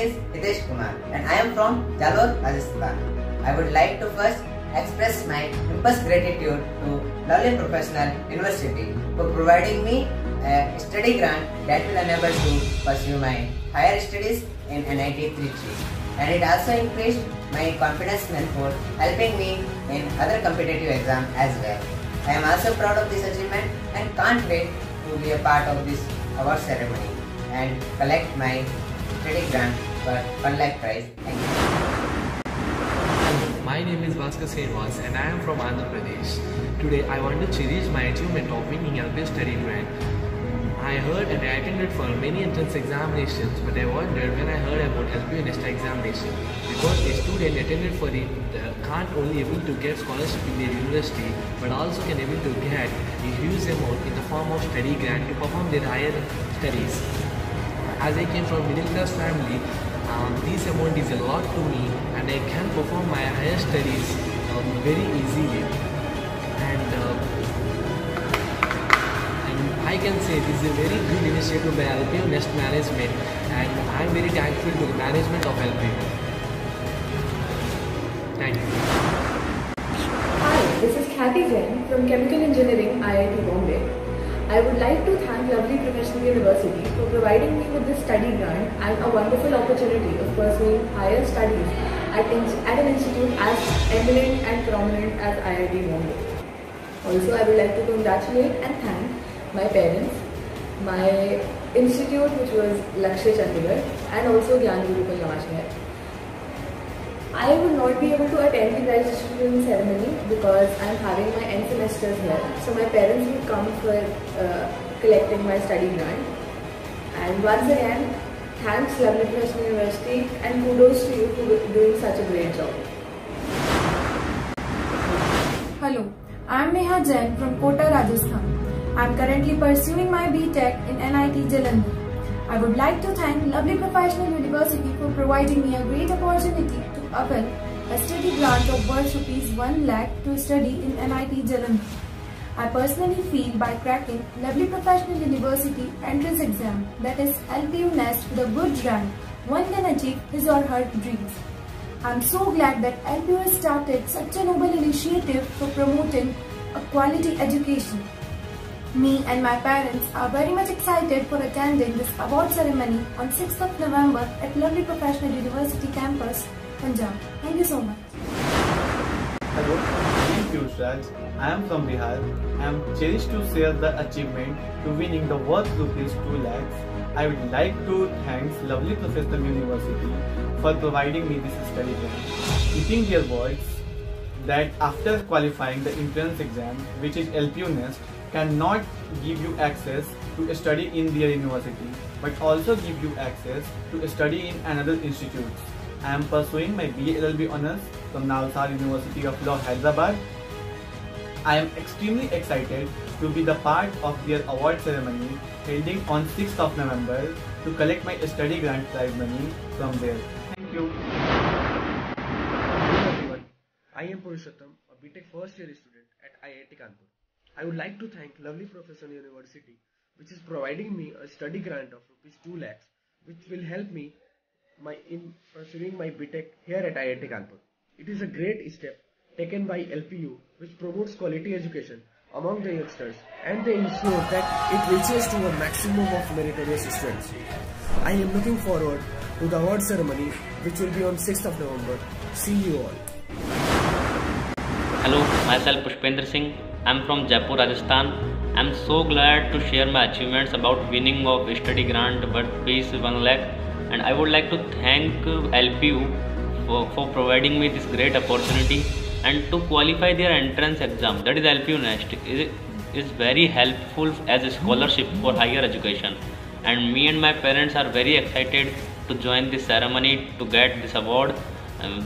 is Hitesh Kumar and I am from Jalore, Rajasthan. I would like to first express my deepest gratitude to Lovely Professional University for providing me a study grant that will enable to pursue my higher studies in NIT Trichy. And it also increased my confidence level for helping me in other competitive exams as well. I am also proud of this achievement and can't wait to be a part of this award ceremony and collect my study grant for 1 lakh prize. Thank you. My name is Bhaskar Srinivas and I am from Andhra Pradesh. Today I want to cherish my achievement of winning LP study grant. I heard and I attended for many entrance examinations, but I wondered when I heard about LPU Nesta examination because a student attended for it can't only able to get scholarship in their university but also can able to get a huge amount in the form of study grant to perform their higher studies. As I came from middle class family, this amount is a lot to me and I can perform my higher studies very easily. I can say this is a very good initiative by LPU Nest management and I am very thankful to the management of LPU. Thank you. Hi, this is Khyati Jain from Chemical Engineering, IIT Bombay. I would like to thank Lovely Professional University for providing me with this study grant and a wonderful opportunity of pursuing higher studies at an institute as eminent and prominent as IIT Bombay. Also, I would like to congratulate and thank my parents, my institute which was Lakshya Chandigarh and also Gyan Gurukul Nawashehar. I will not be able to attend the prize distribution ceremony because I am having my end semesters here. So my parents will come for collecting my study grant. And once again, thanks Lovely Professional University and kudos to you for doing such a great job. Hello, I am Neha Jain from Kota, Rajasthan. I am currently pursuing my BTech in NIT Jalandhar. I would like to thank Lovely Professional University for providing me a great opportunity to avail a study grant of worth ₹1 lakh to study in NIT Jalandhar. I personally feel by cracking Lovely Professional University entrance exam, that is LPU Nest, with a good rank, one can achieve his or her dreams. I am so glad that LPU has started such a noble initiative for promoting a quality education. Me and my parents are very much excited for attending this award ceremony on 6th of November at Lovely Professional University campus, Punjab. Thank you so much. Hello, my name is Piyush Raj. I am from Bihar. I am cherished to share the achievement to winning the worth ₹2 lakhs. I would like to thank Lovely Professional University for providing me this study grant, keeping their words that after qualifying the entrance exam, which is LPU Nest, cannot give you access to study in their university, but also give you access to study in another institute. I am pursuing my BA LLB Honours from Nalsar University of Law, Hyderabad. I am extremely excited to be the part of their award ceremony holding on 6th of November to collect my study grant prize money from there. Thank you. Hello everyone, I am Purushottam, a BTech first year student at IIT Kanpur. I would like to thank Lovely Professional University, which is providing me a study grant of ₹2 lakhs, which will help me in pursuing my BTech here at IIT Kanpur. It is a great step taken by LPU, which promotes quality education among the youngsters, and they ensure that it reaches to a maximum of meritorious students. I am looking forward to the award ceremony, which will be on 6th of November. See you all. Hello, myself Pushpendra Singh. I am from Jaipur, Rajasthan. I am so glad to share my achievements about winning of study grant worth ₹1 lakh, and I would like to thank LPU for providing me this great opportunity and to qualify their entrance exam, that is LPU Nest, is very helpful as a scholarship for higher education, and me and my parents are very excited to join this ceremony to get this award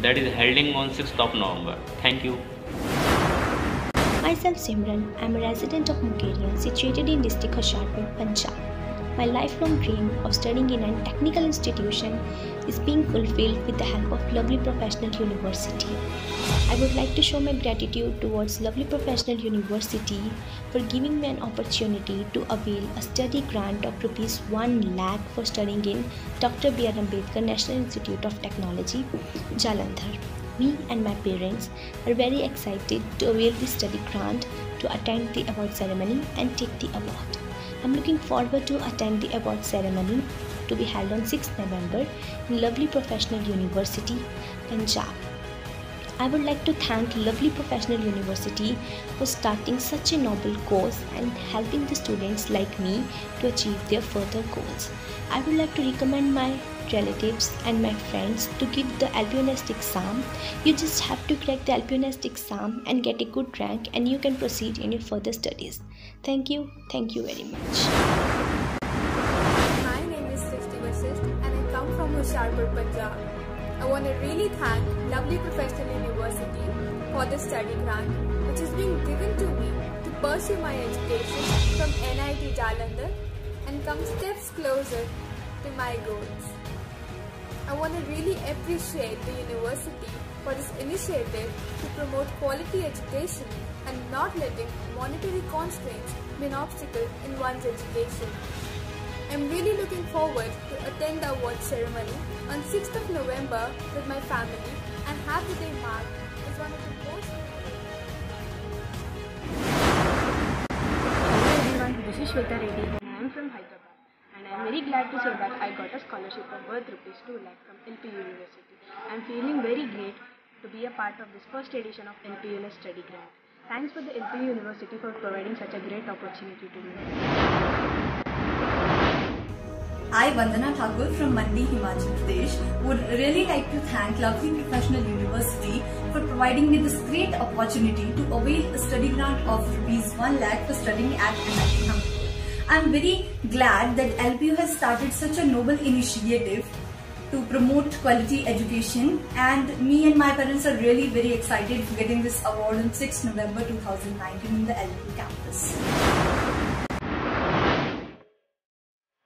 that is holding on 6th of November. Thank you. Myself Simran, I am a resident of Mukeria, situated in district Hoshiarpur, Punjab. My lifelong dream of studying in a technical institution is being fulfilled with the help of Lovely Professional University. I would like to show my gratitude towards Lovely Professional University for giving me an opportunity to avail a study grant of Rs 1 lakh for studying in Dr. B.R. Ambedkar National Institute of Technology, Jalandhar. Me and my parents are very excited to avail this study grant to attend the award ceremony and take the award. I'm looking forward to attend the award ceremony to be held on 6th November in Lovely Professional University, Punjab. I would like to thank Lovely Professional University for starting such a noble cause and helping the students like me to achieve their further goals. I would like to recommend my relatives and my friends to give the LPUNEST exam. You just have to crack the LPUNEST exam and get a good rank, and you can proceed in your further studies. Thank you very much. My name is Srishti Vasisht and I come from Hoshiarpur, Punjab. I want to really thank Lovely Professional University for the study grant which is being given to me to pursue my education from NIT Jalandhar and come steps closer to my goals. I want to really appreciate the university for this initiative to promote quality education and not letting monetary constraints be an obstacle in one's education. I'm really looking forward to attend the award ceremony on 6th of November with my family and have the day marked as one of the most... Hello everyone, this is Shweta Reddy and I am from Hyderabad. And I am very glad to say that I got a scholarship of worth Rs 2 lakh from LP University. I am feeling very great to be a part of this first edition of LPUNEST study grant. Thanks for the LP University for providing such a great opportunity to me. I, Vandana Thakur from Mandi, Himachal Pradesh, would really like to thank Lovely Professional University for providing me this great opportunity to avail a study grant of Rs 1 lakh for studying at NIT Kanpur. I am very glad that LPU has started such a noble initiative to promote quality education, and me and my parents are really very excited for getting this award on 6th November 2019 in the LPU campus.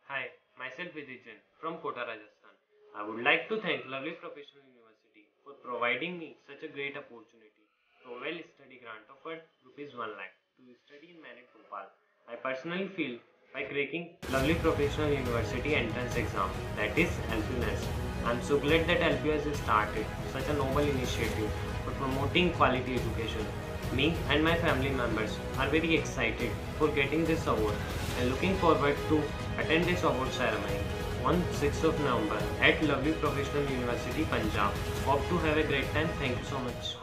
Hi, myself Vidit Jain from Kota, Rajasthan. I would like to thank Lovely Professional University for providing me such a great opportunity to avail a study grant of Rs 1 lakh to study in Merit, Bhopal. I personally feel by cracking Lovely Professional University entrance exam, that is LPUNEST. I am so glad that LPU has started such a noble initiative for promoting quality education. Me and my family members are very excited for getting this award and looking forward to attend this award ceremony on 6th of November at Lovely Professional University, Punjab. Hope to have a great time. Thank you so much.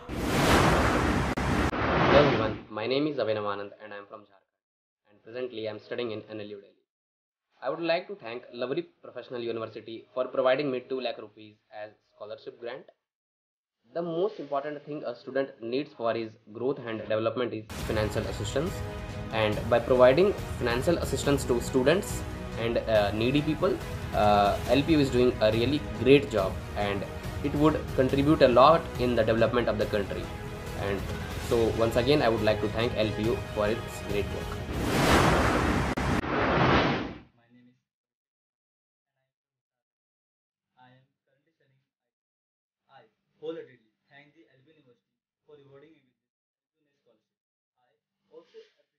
Hello everyone, my name is Abhinav Anand and I am from Jharkhand. And presently I am studying in NLU Delhi. I would like to thank Lovely Professional University for providing me 2 lakh rupees as scholarship grant. The most important thing a student needs for his growth and development is financial assistance, and by providing financial assistance to students and needy people, LPU is doing a really great job, and it would contribute a lot in the development of the country. And so once again I would like to thank LPU for its great work. Wholeheartedly thank the LP University for rewarding me with this scholarship. I also appreciate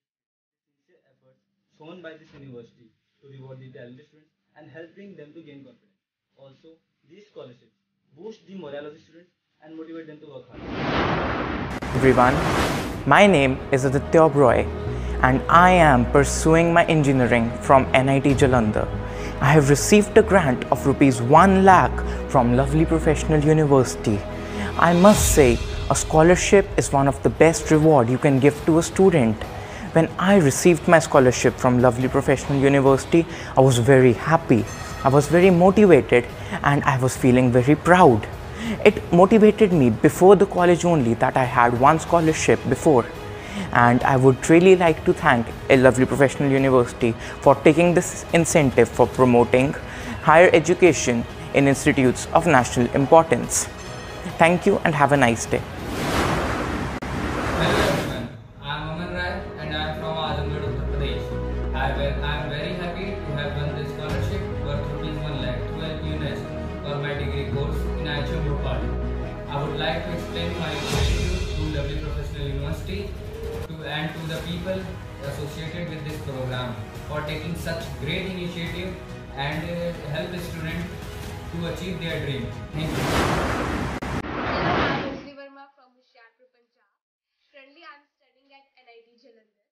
the sincere efforts shown by this university to reward the talented students and helping them to gain confidence. Also, these scholarships boost the morale of the students and motivate them to work hard. Everyone, my name is Aditya Roy and I am pursuing my engineering from NIT Jalandhar. I have received a grant of Rs 1 lakh from Lovely Professional University. I must say, a scholarship is one of the best reward you can give to a student. When I received my scholarship from Lovely Professional University, I was very happy, I was very motivated, and I was feeling very proud. It motivated me before the college only that I had one scholarship before. And I would really like to thank a Lovely Professional University for taking this incentive for promoting higher education in institutes of national importance. Thank you and have a nice day. Hello everyone, I am Aman Rai and I am from Azamgarh, Uttar Pradesh. I am very happy to have won this I would like to explain my gratitude to Lovely Professional University and to the people associated with this program for taking such great initiative and help the students to achieve their dream. Thank you. I'm Leslie Verma from Hoshiarpur, Punjab. Currently, I'm studying at NIT Jalandhar.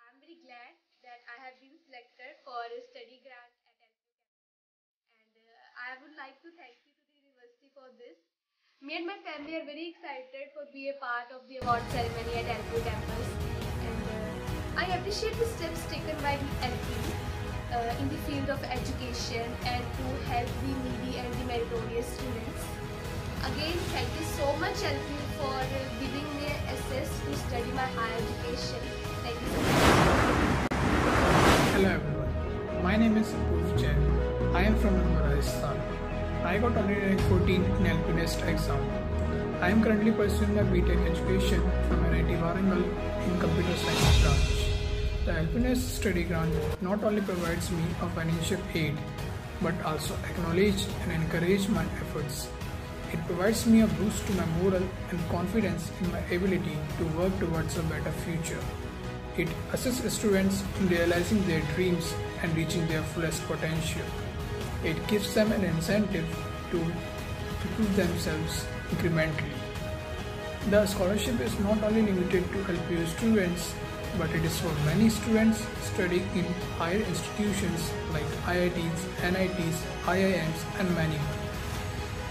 I'm very glad that I have been selected for a study grant at LPU campus, and I would like to thank you to the university for this. Me and my family are very excited for being a part of the award ceremony at LPU campus, and I appreciate the steps taken by the LPU in the field of education and to help the needy and the meritorious students. Again, thank you so much LPU for giving me access to study my higher education. Thank you so much. Hello everyone, my name is Apurv Jain. I am from Rajasthan. I got only rank 14 in LP Nest exam. I am currently pursuing my BTech education from NIT Warangal in Computer Science branch. The LP Nest study grant not only provides me a financial aid but also acknowledge and encourage my efforts. It provides me a boost to my moral and confidence in my ability to work towards a better future. It assists students in realizing their dreams and reaching their fullest potential. It gives them an incentive to improve themselves incrementally. The scholarship is not only limited to LPU students, but it is for many students studying in higher institutions like IITs, NITs, IIMs and many more.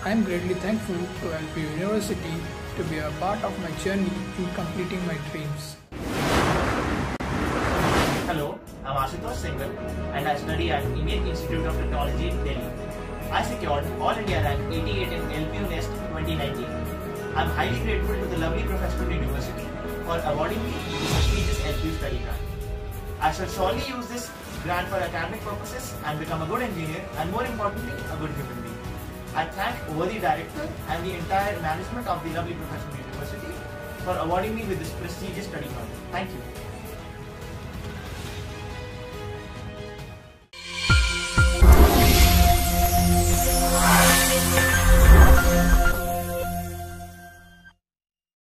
I am greatly thankful to LPU University to be a part of my journey in completing my dreams. Hello, I'm Ashutosh Singhal and I study at Indian Institute of Technology, Delhi. I secured All India rank 88 in LPU Nest 2019. I'm highly grateful to the Lovely Professional University for awarding me the prestigious LPU study grant. I shall surely use this grant for academic purposes and become a good engineer and more importantly, a good human being. I thank the Director and the entire management of the Lovely Professional University for awarding me with this prestigious study grant. Thank you.